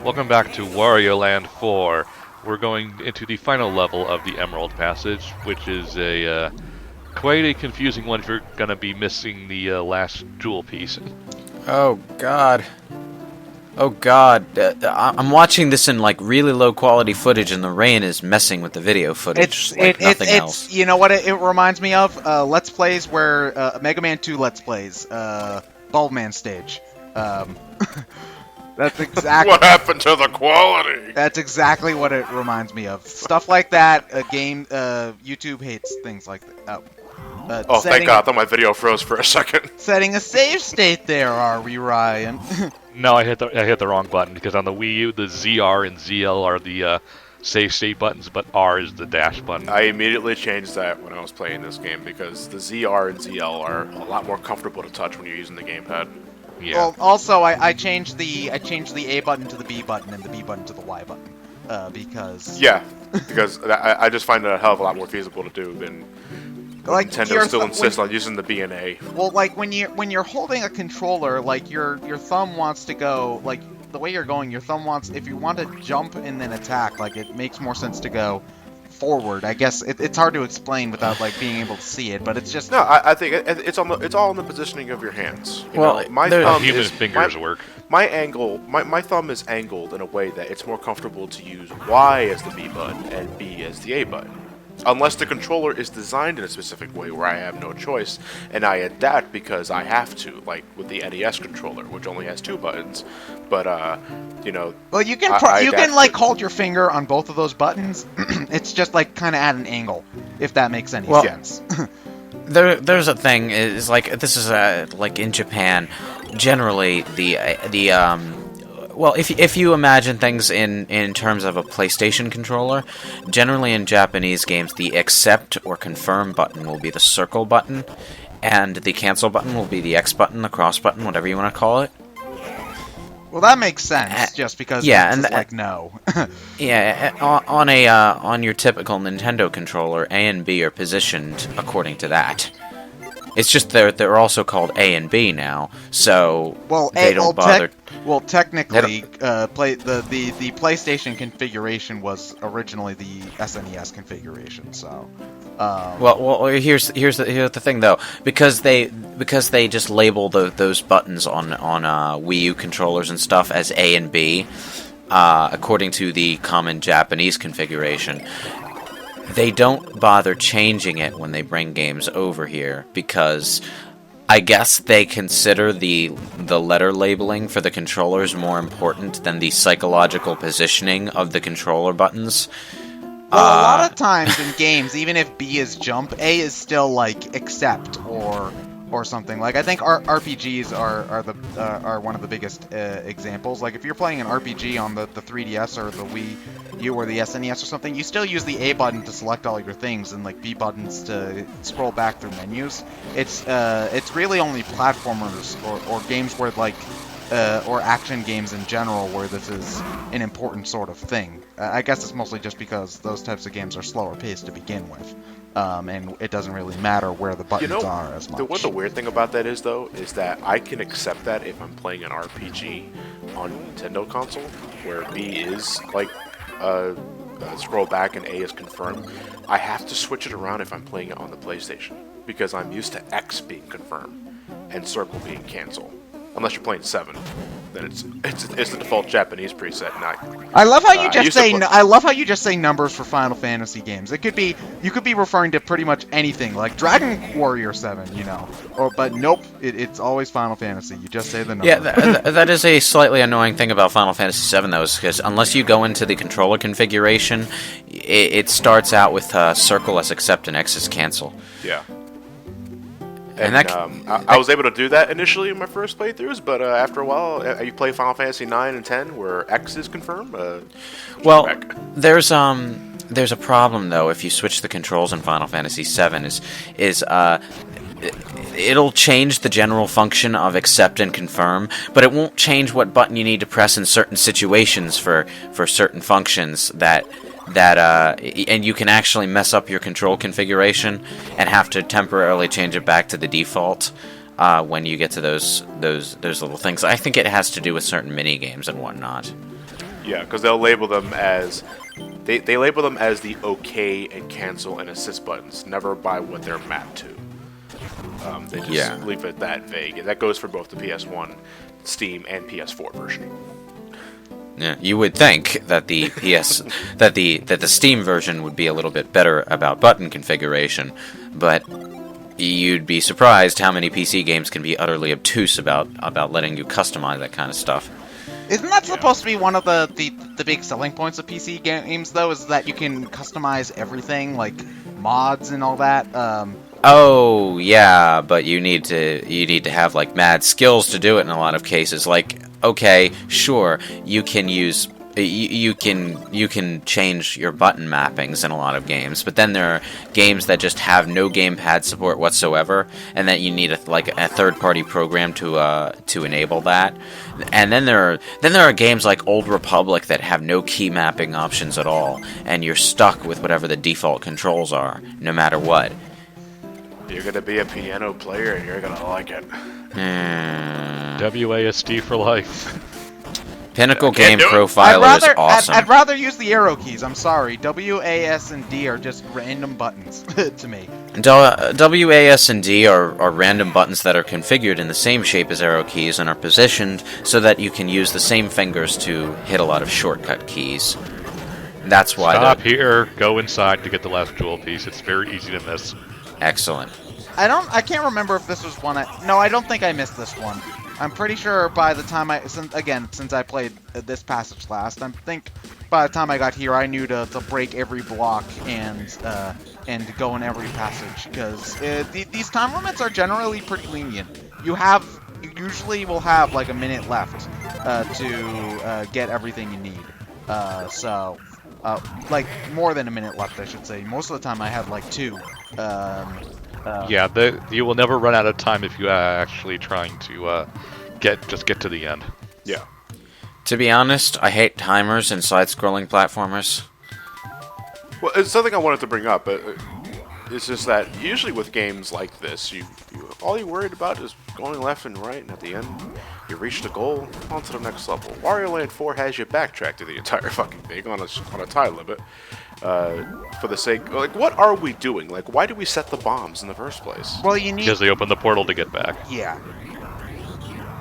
Welcome back to Wario Land 4. We're going into the final level of the Emerald Passage, which is a quite a confusing one if you're going to be missing the last jewel piece. Oh god. Oh god. I'm watching this in like really low quality footage, and the rain is messing with the video footage. Nothing else. You know what it reminds me of? Let's Plays where Mega Man 2 Let's Plays, Bulbman stage. That's exactly what happened to the quality. That's exactly what it reminds me of. Stuff like that. YouTube hates things like that. Oh, thank God! I thought my video froze for a second. Setting a save state there, are we, Ryan? No, I hit the wrong button because on the Wii U, the ZR and ZL are the save state buttons, but R is the dash button. I immediately changed that when I was playing this game because the ZR and ZL are a lot more comfortable to touch when you're using the gamepad. Yeah. Well, also I changed the A button to the B button and the B button to the Y button because because I just find it a hell of a lot more feasible to do than like Nintendo still insists on using the B and A. Well, like when you're holding a controller, like your thumb wants to go like the way you're going. Your thumb wants, if you want to jump and then attack, like it makes more sense to go forward. I guess it's hard to explain without like being able to see it, but it's just I think it's all in the positioning of your hands. My thumb human fingers work. My thumb is angled in a way that it's more comfortable to use Y as the B button and B as the A button. Unless the controller is designed in a specific way where I have no choice, and I adapt because I have to, like with the NES controller, which only has 2 buttons. But well, you can like hold your finger on both of those buttons. It's just like kind of at an angle, if that makes any sense. There's a thing is like this is like in Japan, generally well, if you imagine things in terms of a PlayStation controller, generally in Japanese games, the accept or confirm button will be the circle button, and the cancel button will be the X button, the cross button, whatever you want to call it. Well, that makes sense, just because it's like no. On your typical Nintendo controller, A and B are positioned according to that. It's just they're also called A and B now, so they don't bother. Technically, the PlayStation configuration was originally the SNES configuration. So, here's the thing though, because they just label those buttons on Wii U controllers and stuff as A and B, according to the common Japanese configuration. They don't bother changing it when they bring games over here because I guess they consider the letter labeling for the controllers more important than the psychological positioning of the controller buttons. Well, a lot of times in games, even if B is jump, A is still like accept or something. Like I think RPGs are one of the biggest examples. Like if you're playing an RPG on the 3DS or the Wii U or the SNES or something, you still use the A button to select all your things and like B buttons to scroll back through menus. It's really only platformers or games where like or action games in general where this is an important sort of thing. I guess it's mostly just because those types of games are slower paced to begin with. And it doesn't really matter where the buttons are as much. The weird thing about that is that I can accept that if I'm playing an RPG on Nintendo console, where B is like scroll back and A is confirmed. I have to switch it around if I'm playing it on the PlayStation because I'm used to X being confirmed and circle being cancel. Unless you're playing 7, then it's the default Japanese preset. I love how you just say I love how you just say numbers for Final Fantasy games. You could be referring to pretty much anything like Dragon Warrior 7, but nope, it's always Final Fantasy. You just say the number. Yeah, that is a slightly annoying thing about Final Fantasy 7 though, is because unless you go into the controller configuration, it starts out with circle as accept and X as cancel. Yeah. And I was able to do that initially in my first playthroughs, but after a while, you play Final Fantasy 9 and 10, where X is confirmed. There's a problem though. If you switch the controls in Final Fantasy 7, it'll change the general function of accept and confirm, but it won't change what button you need to press in certain situations for certain functions and you can actually mess up your control configuration and have to temporarily change it back to the default when you get to those little things. I think it has to do with certain mini games and whatnot. Yeah, because they'll label them as they label them as the OK and cancel and assist buttons, never by what they're mapped to. They just leave it that vague, and that goes for both the PS1, Steam, and PS4 version. Yeah, you would think that the that the Steam version would be a little bit better about button configuration, but you'd be surprised how many PC games can be utterly obtuse about letting you customize that kind of stuff. Isn't that supposed to be one of the big selling points of PC games, though, is that you can customize everything, like mods and all that? Oh, yeah, but you need to have, like, mad skills to do it in a lot of cases. Like, okay, sure, you can use... You can change your button mappings in a lot of games, but then there are games that just have no gamepad support whatsoever, and that you need a third-party program to enable that. And then there are games like Old Republic that have no key mapping options at all, and you're stuck with whatever the default controls are, no matter what. You're gonna be a piano player, and you're gonna like it. WASD for life. Pinnacle Game Profiler is awesome. I'd rather use the arrow keys. I'm sorry. W, A, S, and D are just random buttons to me. W, A, S, and D are random buttons that are configured in the same shape as arrow keys and are positioned so that you can use the same fingers to hit a lot of shortcut keys. That's why. Stop here. Go inside to get the last jewel piece. It's very easy to miss. Excellent. I can't remember if this was one no, I don't think I missed this one. I'm pretty sure by the time since I played this passage last, I think by the time I got here, I knew to break every block and go in every passage, because these time limits are generally pretty lenient. You usually will have like a minute left to get everything you need. Like more than a minute left, I should say. Most of the time, I had like 2. Yeah, you will never run out of time if you are actually trying to get to the end. Yeah. To be honest, I hate timers in side-scrolling platformers. Well, it's something I wanted to bring up. It's just that usually with games like this, all you're worried about is going left and right, and at the end, you reach the goal, on to the next level. Wario Land 4 has you backtrack to the entire fucking thing on a time limit. For the sake, like, what are we doing? Like, why do we set the bombs in the first place? Well, you need... Because they open the portal to get back. Yeah.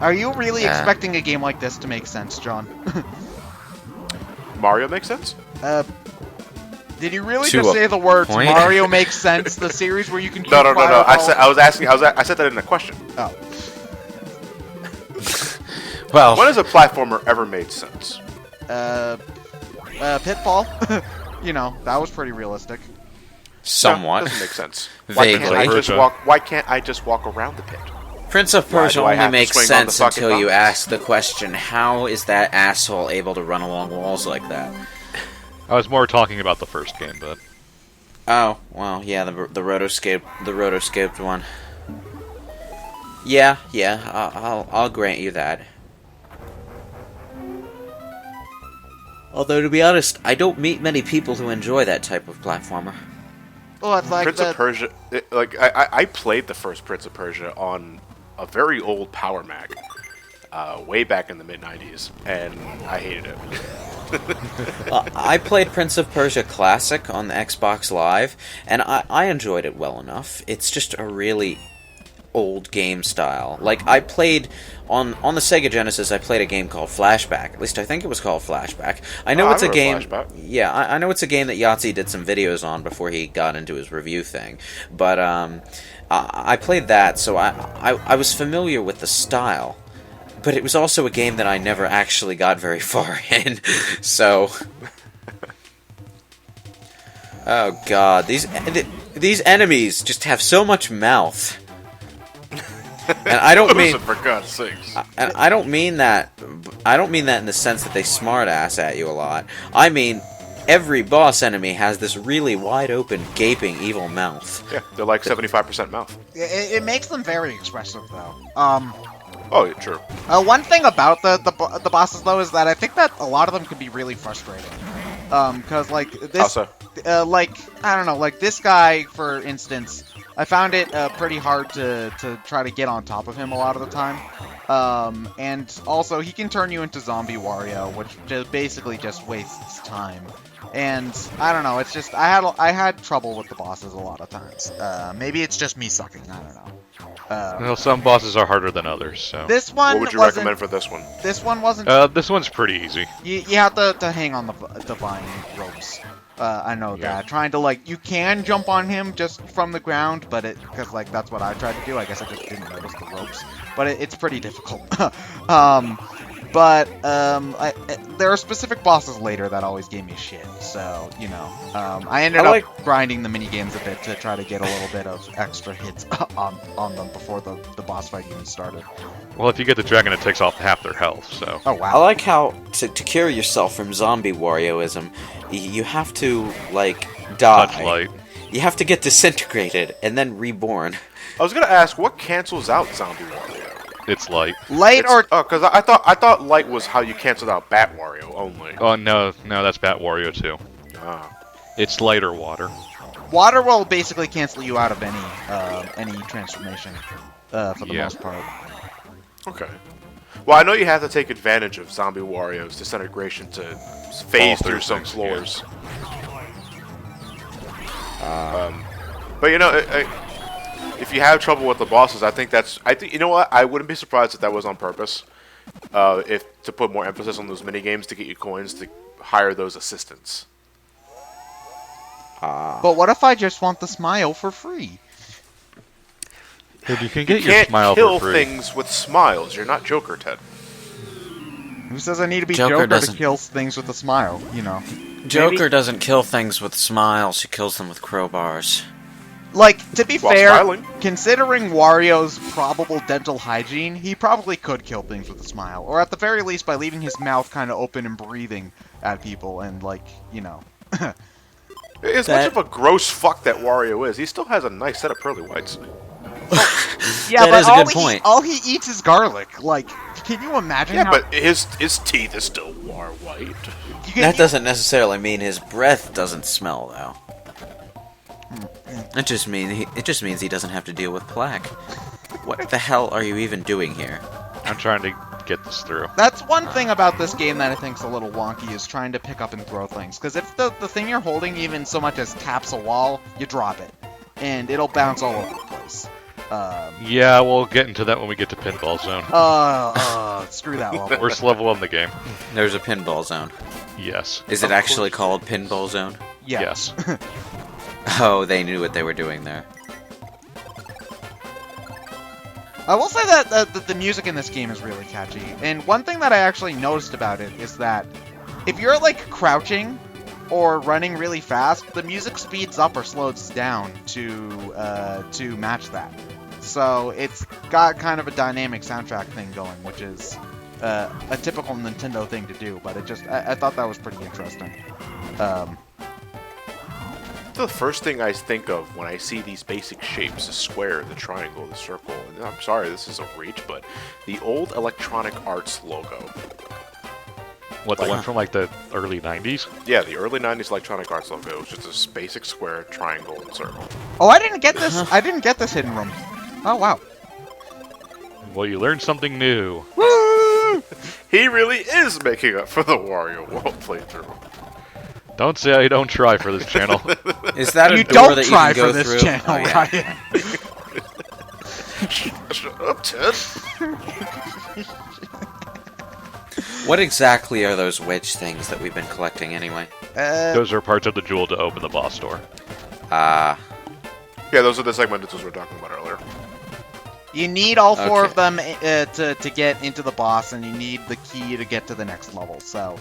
Are you really expecting a game like this to make sense, John? Mario makes sense? Did you really just say the words Mario makes sense? The series where you can keep No. I said that in a question. Oh. Well, when has a platformer ever made sense? Pitfall. You know, that was pretty realistic. Somewhat. No, doesn't make sense. Vaguely. Why can't I just walk around the pit? Prince of Persia only makes sense until you buttons? ask the question, how is that asshole able to run along walls like that? I was more talking about the first game, but... Oh, well, yeah, the rotoscoped one. Yeah, I'll grant you that. Although, to be honest, I don't meet many people who enjoy that type of platformer. Well, it's like Prince of Persia, I played the first Prince of Persia on a very old Power Mac, way back in the mid-90s, and I hated it. I played Prince of Persia Classic on the Xbox Live, and I enjoyed it well enough. It's just a really old game style. Like, I played on the Sega Genesis, I played a game called Flashback. At least I think it was called Flashback. I know it's a game. Flashback. Yeah, I know it's a game that Yahtzee did some videos on before he got into his review thing. But I played that, so I was familiar with the style. But it was also a game that I never actually got very far in. So, oh god, these enemies just have so much mouth. And I don't mean, for God's sakes. And I don't mean that. I don't mean that in the sense that they smart ass at you a lot. I mean, every boss enemy has this really wide open, gaping, evil mouth. Yeah, they're like 75% mouth. It makes them very expressive, though. Oh, yeah, true. One thing about the bosses, though, is that I think that a lot of them can be really frustrating. Because like this, How so? like I don't know, like this guy, for instance. I found it pretty hard to try to get on top of him a lot of the time. And also, he can turn you into Zombie Wario, which basically just wastes time. And I don't know, it's just I had trouble with the bosses a lot of times. Maybe it's just me sucking. I don't know. Well, some bosses are harder than others. So This one What would you wasn't. recommend for this one? This one wasn't. this one's pretty easy. You have to hang on the vine ropes. I know that. Trying to you can jump on him just from the ground, but because that's what I tried to do. I guess I just didn't notice the ropes, but it's pretty difficult. There are specific bosses later that always gave me shit. So I ended up grinding the mini games a bit to try to get a little bit of extra hits on them before the boss fight even started. Well, if you get the dragon, it takes off half their health. So. Oh I wow. like how to cure yourself from zombie Warioism, you have to die. Touch light. You have to get disintegrated and then reborn. I was gonna ask, what cancels out Zombie Wario? It's light. Light or because I thought light was how you canceled out Bat Wario only. Oh no, that's Bat Wario too. Ah. It's light or water. water will basically cancel you out of any transformation for the most part. Okay. Well, I know you have to take advantage of Zombie Wario's disintegration to phase through some floors. But if you have trouble with the bosses, I think you know what? I wouldn't be surprised if that was on purpose. If to put more emphasis on those mini games to get you coins to hire those assistants. But what if I just want the smile for free? Dude, you can get You your can't smile kill for free. things with smiles. You're not Joker, Ted. Who says I need to be Joker Joker, to doesn't- kill things with a smile? You know. Joker doesn't kill things with smiles, he kills them with crowbars. Like, to be While fair, smiling. considering Wario's probable dental hygiene, he probably could kill things with a smile. Or at the very least by leaving his mouth kind of open and breathing at people and, As much of a gross fuck that Wario is, he still has a nice set of pearly whites. Yeah, That but is a good point. all he eats is garlic. Like, can you imagine Yeah, how... but his teeth is still white. you can- That doesn't necessarily mean his breath doesn't smell, though. It just means he doesn't have to deal with plaque. What the hell are you even doing here? I'm trying to get this through. That's one thing about this game that I think's a little wonky, is trying to pick up and throw things. Because if the thing you're holding even so much as taps a wall, you drop it. And it'll bounce all over the place. Yeah, we'll get into that when we get to Pinball Zone. Screw that level. Worst level in the game. There's a pinball zone. Yes. Is it actually called Pinball Zone? Yes. Oh, they knew what they were doing there. I will say that the music in this game is really catchy. And one thing that I actually noticed about it is that if you're, crouching or running really fast, the music speeds up or slows down to match that. So it's got kind of a dynamic soundtrack thing going, which is a typical Nintendo thing to do. But I thought that was pretty interesting. The first thing I think of when I see these basic shapes, the square, the triangle, the circle, and I'm sorry, this is a reach, but the old Electronic Arts logo. What, the one from the early 90s? Yeah, the early 90s Electronic Arts logo. It was just this basic square, triangle, and circle. Oh, I didn't get this. I didn't get this hidden room. Oh wow. Well, you learned something new. Woo! He really is making up for the Wario World playthrough. Don't say I don't try for this channel. Is that a You door don't that try you can go for this through? channel, Oh, yeah. Ryan. Shut up, Ted. What exactly are those wedge things that we've been collecting anyway? Those are parts of the jewel to open the boss door. Yeah, those are the segments we were talking about earlier. You need all four Okay. of them to get into the boss, and you need the key to get to the next level. So,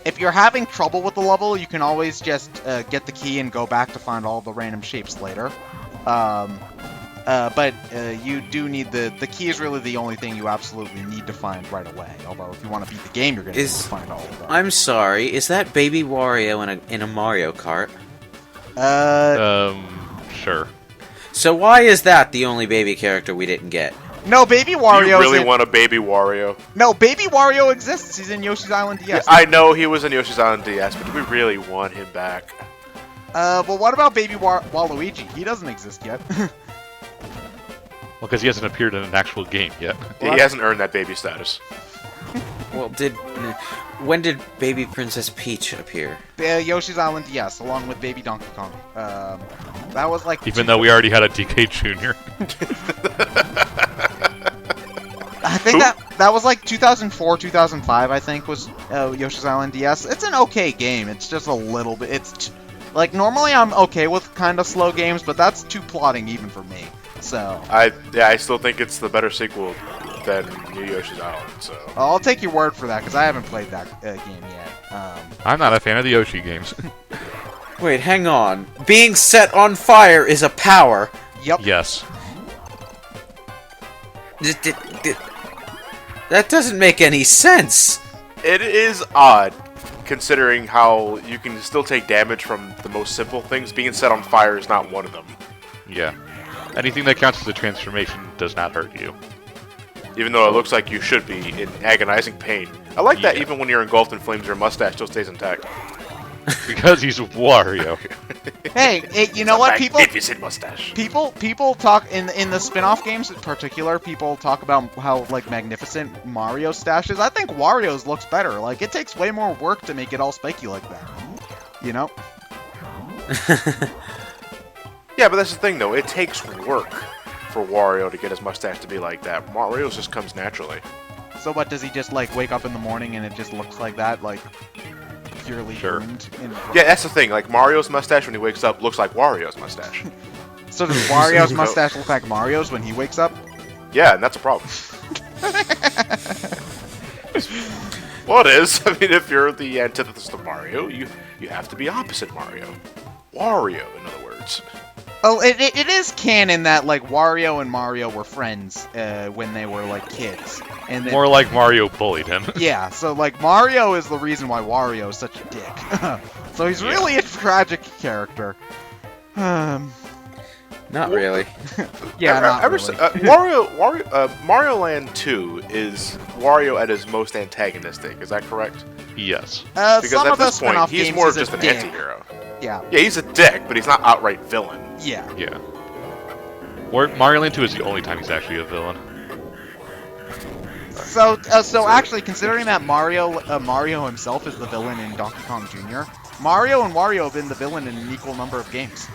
if you're having trouble with the level, you can always just get the key and go back to find all the random shapes later. But you do need the key is really the only thing you absolutely need to find right away. Although, if you want to beat the game, you're going to need to find all of them. I'm sorry, is that Baby Wario in a Mario Kart? Sure. So why is that the only baby character we didn't get? No, Baby Do Wario. you really want a baby Wario? No, Baby Wario exists. He's in Yoshi's Island DS. I know he was in Yoshi's Island DS, but do we really want him back? Well, what about Baby Waluigi? He doesn't exist yet. Well, because he hasn't appeared in an actual game yet. He hasn't earned that baby status. Well, when did Baby Princess Peach appear? Yoshi's Island, yes, along with Baby Donkey Kong. That was like... Even though we already had a DK Jr. I think that was like 2004, 2005, I think, was Yoshi's Island DS. It's an okay game. It's just a little bit... like, normally I'm okay with kind of slow games, but that's too plotting even for me. So... I still think it's the better sequel than New Yoshi's Island, so... I'll take your word for that, because I haven't played that game yet. I'm not a fan of the Yoshi games. Wait, hang on. Being set on fire is a power. Yep. Yes. That doesn't make any sense. It is odd, considering how you can still take damage from the most simple things. Being set on fire is not one of them. Yeah. Anything that counts as a transformation does not hurt you. Even though it looks like you should be in agonizing pain. I like that Yeah. even when you're engulfed in flames, your mustache still stays intact. Because he's Wario. Hey, you know what? Magnificent mustache. People talk in the spin-off games in particular. People talk about how like magnificent Mario stash is. I think Wario's looks better. Like it takes way more work to make it all spiky like that. You know? Yeah, but that's the thing though. It takes work for Wario to get his mustache to be like that. Mario's just comes naturally. So what, does he just like wake up in the morning and it just looks like that, like purely Sure. groomed? Yeah, that's the thing. Like Mario's mustache when he wakes up looks like Wario's mustache. So does Wario's mustache look like Mario's when he wakes up? Yeah, and that's a problem. Well, it is. I mean, if you're the antithesis to Mario, you have to be opposite Mario. Wario, in other words. Oh, it is canon that like Wario and Mario were friends when they were like kids, and then, More like Mario bullied him. yeah. So like Mario is the reason why Wario is such a dick. So he's really a tragic character. Not really. Yeah, not really. Mario Land 2 is Wario at his most antagonistic. Is that correct? Yes. Because Some at of the this point, spin-off he's games more he's of just a an dick. anti-hero. Yeah. Yeah, he's a dick, but he's not outright villain. Yeah. Yeah. Mario Land 2 is the only time he's actually a villain. So actually, considering that Mario himself is the villain in Donkey Kong Jr., Mario and Wario have been the villain in an equal number of games.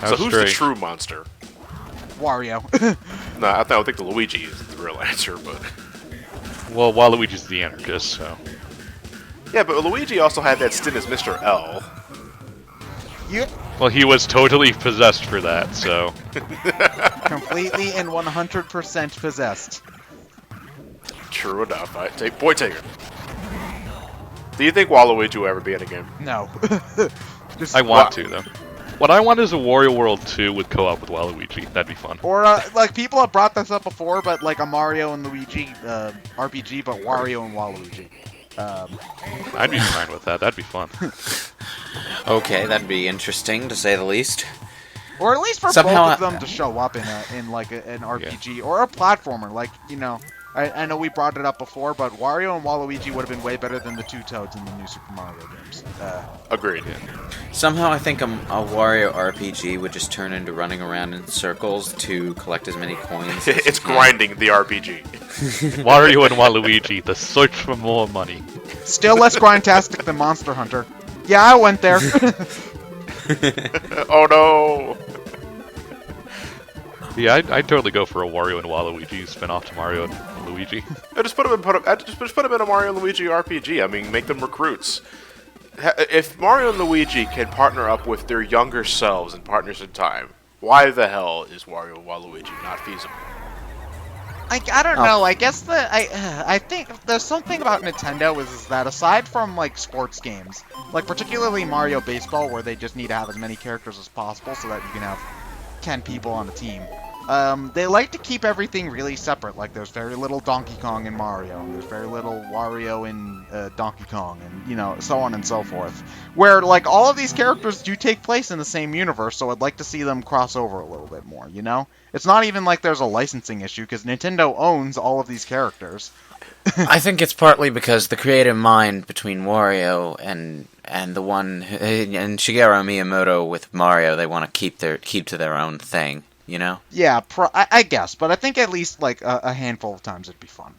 That So was who's the strange. true monster? Wario. No, I don't think the Luigi is the real answer, but... Well, Waluigi's the anarchist, so... Yeah, but Luigi also had that stint as Mr. L. You Well, he was totally possessed for that, so... completely and 100% possessed. True enough. Point taker. Do you think Waluigi will ever be in a game? No. Just, I want to, though. What I want is a Wario World 2 with co-op with Waluigi. That'd be fun. or like people have brought this up before, but like a Mario and Luigi RPG, but Wario and Waluigi. I'd be fine with that. That'd be fun. Okay, that'd be interesting to say the least. Or at least for Somehow both of them to show up in like an RPG or a platformer. Like, you know, I know we brought it up before, but Wario and Waluigi would have been way better than the two Toads in the new Super Mario games. Agreed. Somehow I think a Wario RPG would just turn into running around in circles to collect as many coins. as It's you can. grinding the RPG. Wario and Waluigi, the search for more money. Still less grindtastic than Monster Hunter. Yeah, I went there. Oh no! Yeah, I'd totally go for a Wario and Waluigi spin-off to Mario and Luigi. Just put them in a Mario and Luigi RPG. I mean, make them recruits. If Mario and Luigi can partner up with their younger selves in Partners in Time, why the hell is Wario and Waluigi not feasible? I don't know. I guess I think there's something about Nintendo is that aside from like sports games, like particularly Mario Baseball, where they just need to have as many characters as possible so that you can have 10 people on a team. They like to keep everything really separate. Like there's very little Donkey Kong in Mario, and there's very little Wario in Donkey Kong, and you know, so on and so forth. Where like all of these characters do take place in the same universe, so I'd like to see them cross over a little bit more. You know, it's not even like there's a licensing issue because Nintendo owns all of these characters. I think it's partly because the creative mind between Wario and the one and Shigeru Miyamoto with Mario, they want to keep to their own thing. You know? Yeah, I guess, but I think at least like a handful of times it'd be fun.